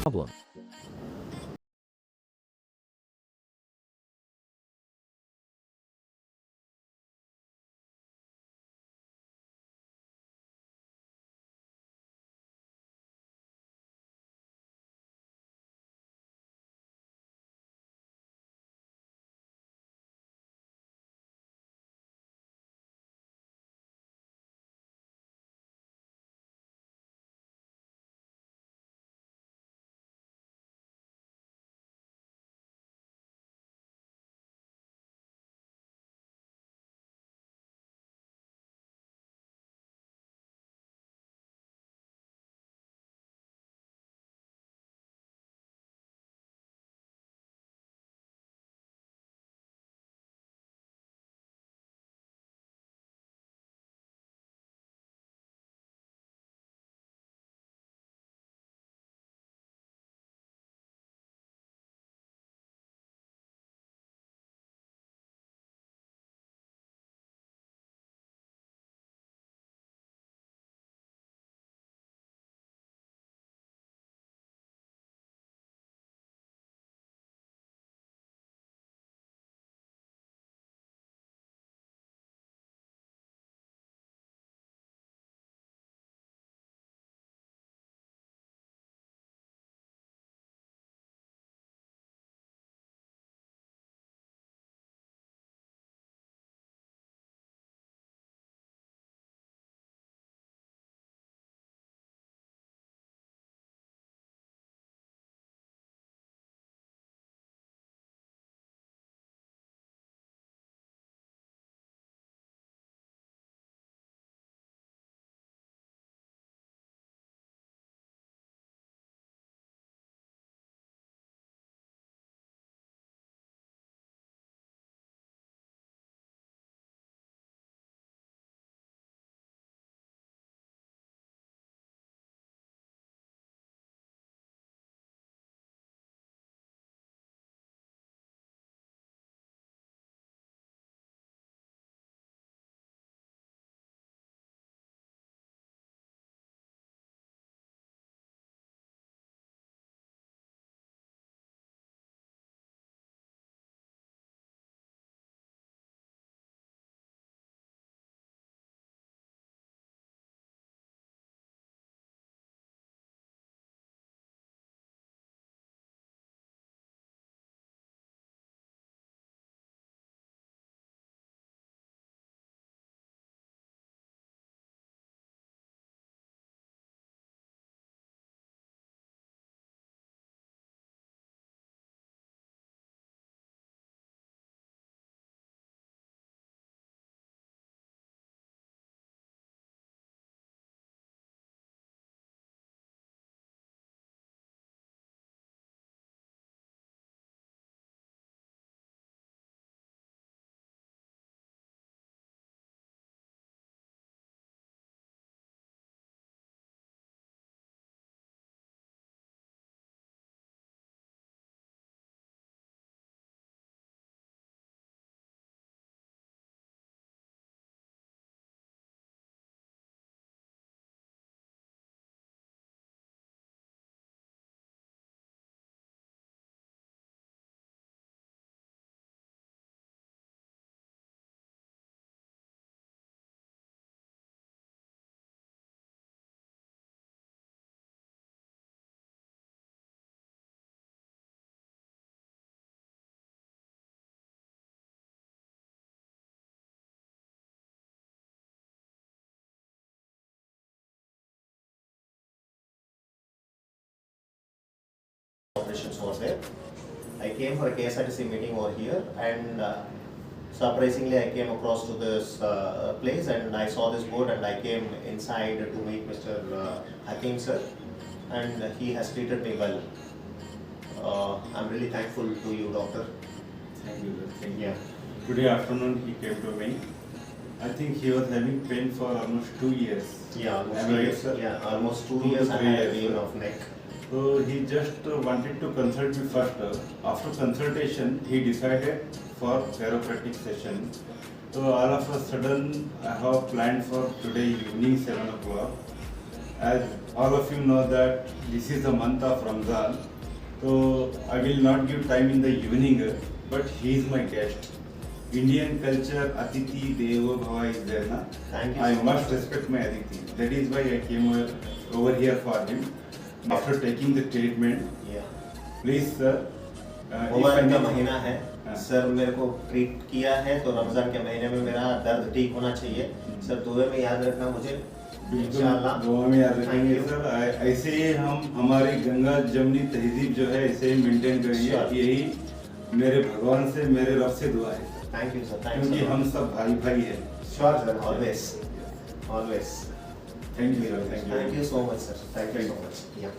problem. Operations was there. I came for a KSRTC meeting over here, and surprisingly I came across to this place, and I saw this board, and I came inside to meet Mr. Hakim sir, and he has treated me well. I'm really thankful to you, doctor. Thank you. Thank you. Yeah. Today afternoon he came to me. I think he was having pain for almost 2 years. Yeah, almost Am 2 I years. right, sir? Yeah, almost 2 2 to years I 3 had a years, pain sir. of neck. So he just wanted to consult me first. After consultation, he decided for chiropractic session. So all of a sudden, I have planned for today evening 7 o'clock. as all of you know that this is the month of Ramzan, so I will not give time in the evening, but he is my guest. Indian culture, Atiti Devo Bhava is there, na? Thank you I so must much. respect my Atiti. That is why I came over here for him. After taking the treatment, Yeah. please sir. मुबारक का महीना है हाँ। Sir, मेरे को treat किया है तो रमजान के महीने में मेरा दर्द ठीक होना चाहिए सर। दुआ में याद रखना मुझे इंशाल्लाह। दुआ में याद रखेंगे Thank you. सर। ऐसे ही हम हमारी गंगा जमनी तहजीब जो है ऐसे ही मेंटेन करिए। Sure. यही मेरे भगवान से, मेरे रब से दुआ है सर। थैंक यू सर, क्योंकि हम सब भाई भाई हैं। Sure sir, always always. Thank you sir, thank you so much sir, thank you so much. या